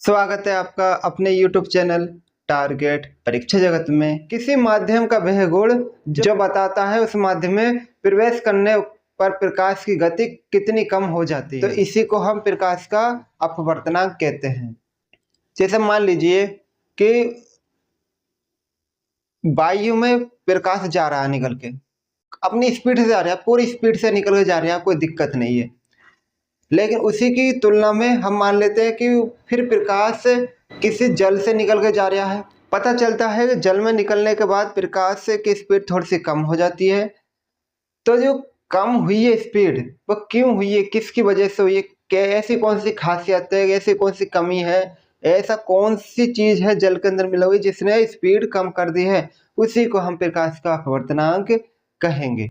स्वागत है आपका अपने YouTube चैनल टारगेट परीक्षा जगत में। किसी माध्यम का वह गुण जो बताता है उस माध्यम में प्रवेश करने पर प्रकाश की गति कितनी कम हो जाती है, तो इसी को हम प्रकाश का अपवर्तनांक कहते हैं। जैसे मान लीजिए कि वायु में प्रकाश जा रहा है, निकल के अपनी स्पीड से जा रहा है, पूरी स्पीड से निकल के जा रहा है, कोई दिक्कत नहीं है। लेकिन उसी की तुलना में हम मान लेते हैं कि फिर प्रकाश किसी जल से निकल के जा रहा है। पता चलता है कि जल में निकलने के बाद प्रकाश की स्पीड थोड़ी सी कम हो जाती है। तो जो कम हुई है स्पीड वो क्यों हुई है, किसकी वजह से हुई है, क्या ऐसी कौन सी खासियत है, ऐसी कौन सी कमी है, ऐसा कौन सी चीज है जल के अंदर मिला हुई जिसने स्पीड कम कर दी है, उसी को हम प्रकाश का अपवर्तनांक कहेंगे।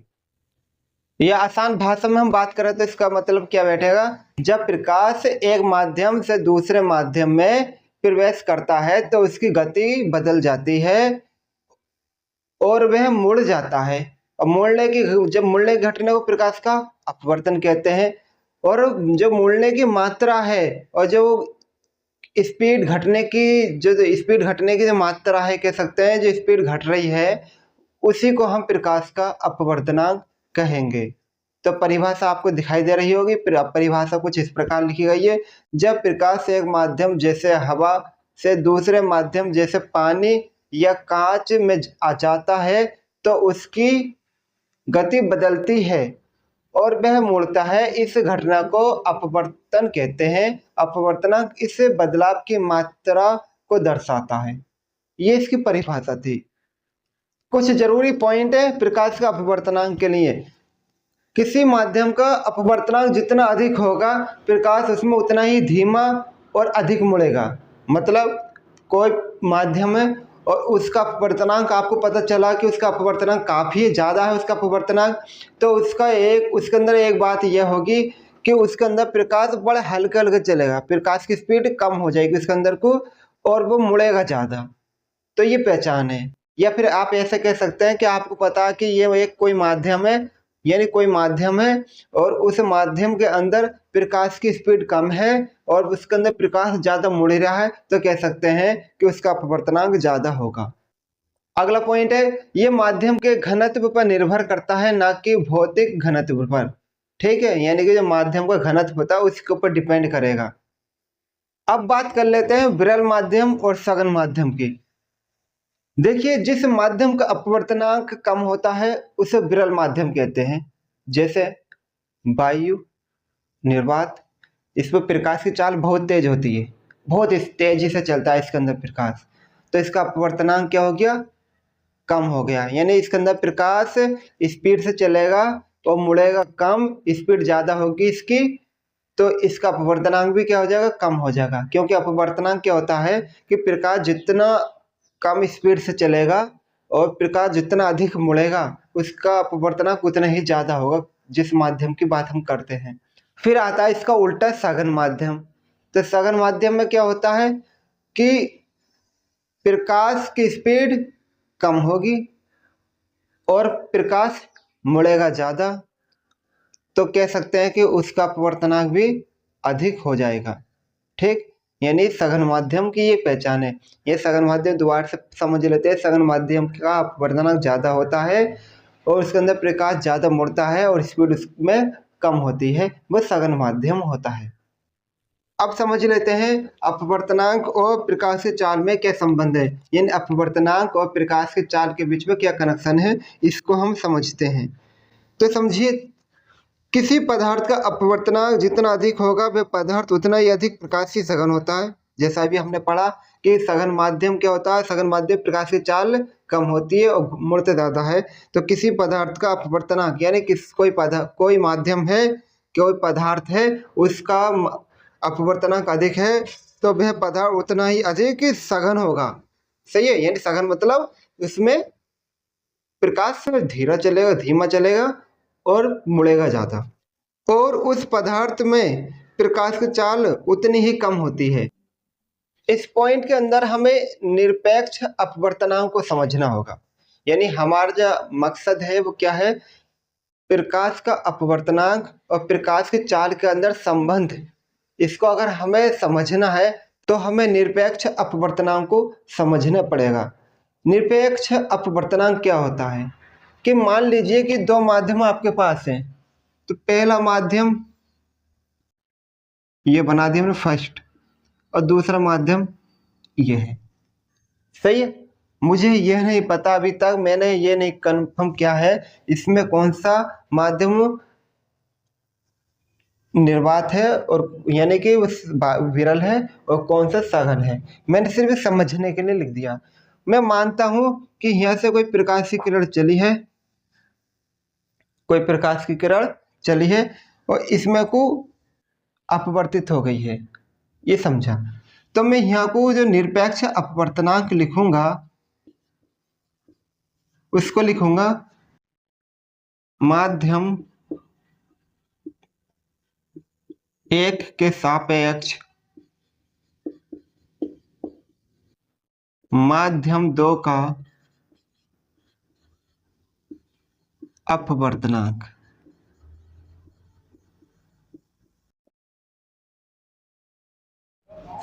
या आसान भाषा में हम बात करें तो इसका मतलब क्या बैठेगा, जब प्रकाश एक माध्यम से दूसरे माध्यम में प्रवेश करता है तो उसकी गति बदल जाती है और वह मुड़ जाता है। और जब मुड़ने की घटना को प्रकाश का अपवर्तन कहते हैं। और जो मुड़ने की मात्रा है और जो स्पीड घटने की जो मात्रा है, कह सकते हैं जो स्पीड घट रही है, उसी को हम प्रकाश का अपवर्तनांक कहेंगे। तो परिभाषा आपको दिखाई दे रही होगी। परिभाषा कुछ इस प्रकार लिखी गई है, जब प्रकाश एक माध्यम जैसे हवा से दूसरे माध्यम जैसे पानी या कांच में आ जाता है तो उसकी गति बदलती है और वह मुड़ता है, इस घटना को अपवर्तन कहते हैं। अपवर्तनांक इस बदलाव की मात्रा को दर्शाता है। ये इसकी परिभाषा थी। कुछ जरूरी पॉइंट है प्रकाश का अपवर्तनांक के लिए। किसी माध्यम का अपवर्तनांक जितना अधिक होगा प्रकाश उसमें उतना ही धीमा और अधिक मुड़ेगा। मतलब कोई माध्यम है और उसका अपवर्तनांक आपको पता चला कि उसका अपवर्तनांक काफ़ी ज़्यादा है, उसका अपवर्तनांक, तो उसके अंदर एक बात यह होगी कि उसके अंदर प्रकाश बड़े हल्के हल्के चलेगा, प्रकाश की स्पीड कम हो जाएगी उसके अंदर को और वो मुड़ेगा ज़्यादा। तो ये पहचान है। या फिर आप ऐसे कह सकते हैं कि आपको पता है कि ये एक कोई माध्यम है, यानी कोई माध्यम है और उस माध्यम के अंदर प्रकाश की स्पीड कम है और उसके अंदर प्रकाश ज़्यादा मुड़ रहा है, तो कह सकते हैं कि उसका अपवर्तनांक ज़्यादा होगा। अगला पॉइंट है, ये माध्यम के घनत्व पर निर्भर करता है, ना कि भौतिक घनत्व पर। ठीक है, यानी कि जो माध्यम का घनत्व होता है उसके ऊपर डिपेंड करेगा। अब बात कर लेते हैं विरल माध्यम और सघन माध्यम की। देखिए, जिस माध्यम का अपवर्तनांक कम होता है उसे विरल माध्यम कहते हैं। जैसे वायु, निर्वात, इस पर प्रकाश की चाल बहुत तेज होती है, बहुत तेजी से चलता है इसके अंदर प्रकाश, तो इसका अपवर्तनांक क्या हो गया, कम हो गया। यानी इसके अंदर प्रकाश स्पीड से चलेगा तो मुड़ेगा कम, स्पीड ज़्यादा होगी इसकी, तो इसका अपवर्तनांक भी क्या हो जाएगा, कम हो जाएगा। क्योंकि अपवर्तनांक क्या होता है कि प्रकाश जितना कम स्पीड से चलेगा और प्रकाश जितना अधिक मुड़ेगा उसका अपवर्तनांक उतना ही ज़्यादा होगा, जिस माध्यम की बात हम करते हैं। फिर आता है इसका उल्टा सघन माध्यम। तो सघन माध्यम में क्या होता है कि प्रकाश की स्पीड कम होगी और प्रकाश मुड़ेगा ज़्यादा, तो कह सकते हैं कि उसका अपवर्तनांक भी अधिक हो जाएगा। ठीक, यानी सघन माध्यम की ये पहचान है। ये सघन माध्यम दोबारा से समझ लेते हैं। सघन माध्यम का अपवर्तनांक ज़्यादा होता है और उसके अंदर प्रकाश ज़्यादा मुड़ता है और स्पीड उसमें कम होती है, वो सघन माध्यम होता है। अब समझ लेते हैं अपवर्तनांक और प्रकाश की चाल में क्या संबंध है, यानी अपवर्तनांक और प्रकाश की चाल के बीच में क्या कनेक्शन है, इसको हम समझते हैं। तो समझिए, किसी पदार्थ का अपवर्तनांक जितना अधिक होगा वह पदार्थ उतना ही अधिक प्रकाशीय सघन होता है। जैसा अभी हमने पढ़ा कि सघन माध्यम क्या होता है, सघन माध्यम प्रकाश की चाल कम होती है और मुड़ते ज़्यादा है। तो किसी पदार्थ का अपवर्तनांक यानी कोई माध्यम है, कोई पदार्थ है, उसका अपवर्तनांक अधिक है तो वह पदार्थ उतना ही अधिक सघन होगा। सही है, यानी सघन मतलब उसमें प्रकाश धीमा चलेगा और मुड़ेगा ज़्यादा, और उस पदार्थ में प्रकाश की चाल उतनी ही कम होती है। इस पॉइंट के अंदर हमें निरपेक्ष अपवर्तनांक को समझना होगा। यानी हमारा जो मकसद है वो क्या है, प्रकाश का अपवर्तनांक और प्रकाश की चाल के अंदर संबंध, इसको अगर हमें समझना है तो हमें निरपेक्ष अपवर्तनांक को समझना पड़ेगा। निरपेक्ष अपवर्तनांक क्या होता है कि मान लीजिए कि दो माध्यम आपके पास हैं, तो पहला माध्यम ये बना दिया हमने फर्स्ट, और दूसरा माध्यम ये है। सही है। मुझे यह नहीं पता अभी तक, मैंने ये नहीं कंफर्म किया है इसमें कौन सा माध्यम निर्वात है और यानी कि विरल है और कौन सा सघन है। मैंने सिर्फ समझने के लिए लिख दिया। मैं मानता हूं कि यहाँ से कोई प्रकाश की किरण चली है, कोई प्रकाश की किरण चली है और इसमें को अपवर्तित हो गई है, ये समझा। तो मैं यहाँ को जो निरपेक्ष अपवर्तनांक लिखूंगा उसको लिखूंगा माध्यम एक के सापेक्ष माध्यम दो का अपवर्तनांक।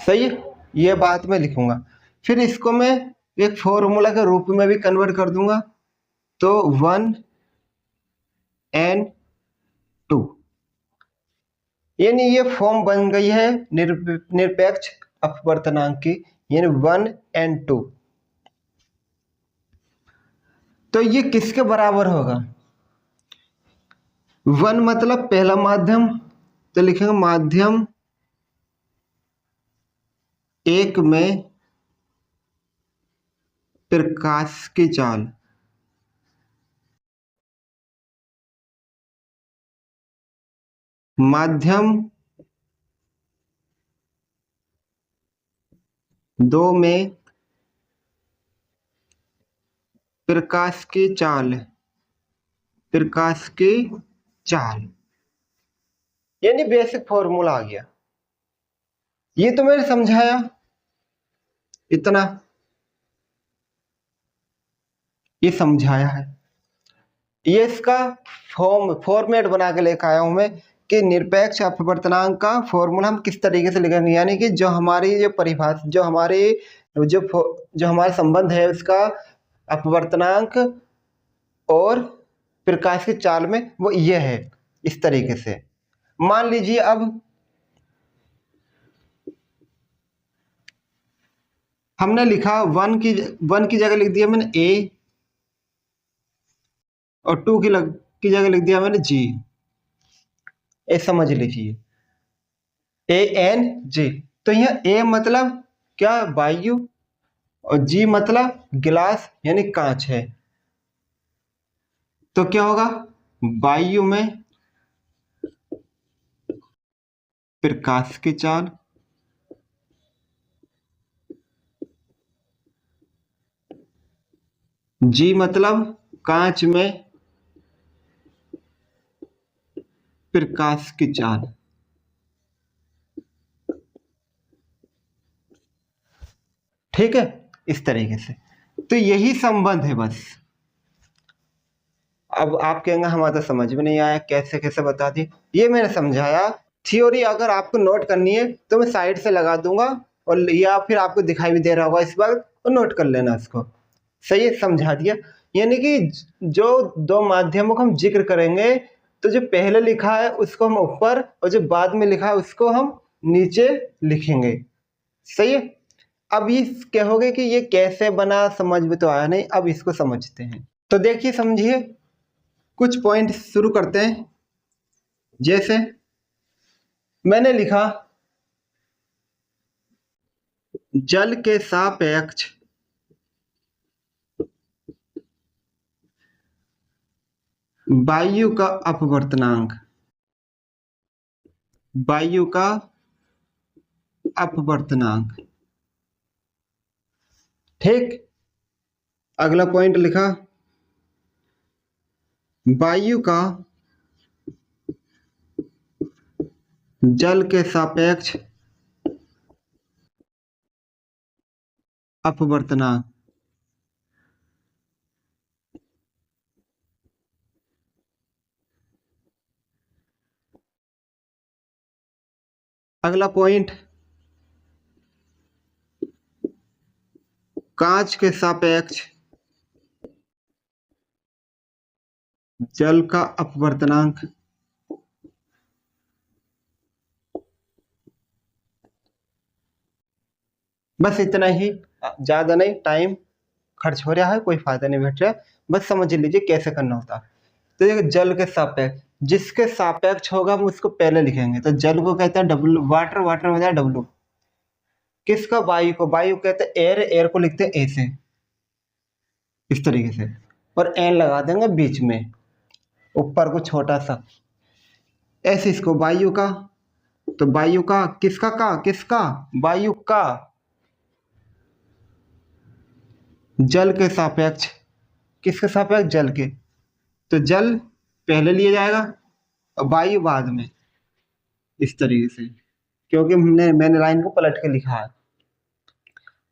सही है, ये बात मैं लिखूंगा। फिर इसको मैं एक फॉर्मूला के रूप में भी कन्वर्ट कर दूंगा, तो 1n2, यानी ये फॉर्म बन गई है निरपेक्ष अपवर्तनांक की, यानी 1n2। तो ये किसके बराबर होगा? 1 मतलब पहला माध्यम, तो लिखेंगे माध्यम एक में प्रकाश की चाल, माध्यम दो में प्रकाश की चाल, प्रकाश की चाल, यानी बेसिक फॉर्मूला आ गया। ये तो मैंने समझाया इतना, ये समझाया है। ये इसका फॉर्मेट बना के लेकर आया हूं मैं कि निरपेक्ष अपवर्तनांक का फॉर्मूला हम किस तरीके से लिखेंगे, यानी कि जो हमारी जो परिभाषा, जो हमारा संबंध है उसका अपवर्तनांक और प्रकाश की चाल में, वो ये है इस तरीके से। मान लीजिए अब हमने लिखा वन की जगह लिख दिया मैंने ए, और टू की जगह लिख दिया मैंने जी। ए समझ लीजिए, ANG। तो यह ए मतलब क्या? वायु, और जी मतलब गिलास यानी कांच है। तो क्या होगा? वायु में प्रकाश की चाल, जी मतलब कांच में प्रकाश की चाल। ठीक है, इस तरीके से। तो यही संबंध है बस। अब आप कहेंगे हमारा तो समझ में नहीं आया, कैसे कैसे बता दिए। ये मैंने समझाया। थ्योरी अगर आपको नोट करनी है तो मैं साइड से लगा दूंगा, और या फिर आपको दिखाई भी दे रहा होगा इस वक्त, और नोट कर लेना इसको। सही है, समझा दिया। यानी कि जो दो माध्यमों का हम जिक्र करेंगे, तो जो पहले लिखा है उसको हम ऊपर, और जो बाद में लिखा है उसको हम नीचे लिखेंगे। सही है। अब ये कहोगे कि ये कैसे बना, समझ में तो आया नहीं, अब इसको समझते हैं। तो देखिए, समझिए, कुछ पॉइंट शुरू करते हैं। जैसे मैंने लिखा जल के सापेक्ष वायु का अपवर्तनांक, वायु का अपवर्तनांक। ठीक। अगला पॉइंट लिखा वायु का जल के सापेक्ष अपवर्तनांक। अगला पॉइंट कांच के सापेक्ष जल का अपवर्तनांक बस इतना ही, ज्यादा नहीं, टाइम खर्च हो रहा है, कोई फायदा नहीं भेट रहा, बस समझ लीजिए कैसे करना होता है। तो देखिए जल के सापेक्ष, जिसके सापेक्ष होगा हम उसको पहले लिखेंगे। तो जल को कहते हैं डब्ल्यू, वाटर, वाटर हो जाए डब्ल्यू। किसका? वायु को, वायु कहते हैं एयर, एयर को लिखते हैं ए से, इस तरीके से, और एन लगा देंगे बीच में, ऊपर को छोटा सा ऐसे इसको वायु का। तो वायु का किसका? किसका? वायु का जल के सापेक्ष, किसके सापेक्ष? जल के। तो जल पहले लिया जाएगा और वायु बाद में, इस तरीके से, क्योंकि मैंने लाइन को पलट के लिखा है।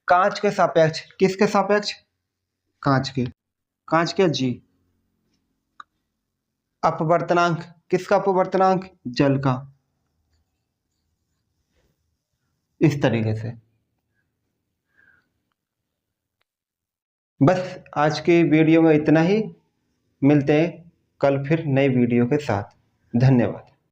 कांच के सापेक्ष, किसके सापेक्ष? कांच के, कांच के जी। अपवर्तनांक, किसका अपवर्तनांक? जल का, इस तरीके से। बस आज के वीडियो में इतना ही, मिलते हैं कल फिर नई वीडियो के साथ। धन्यवाद।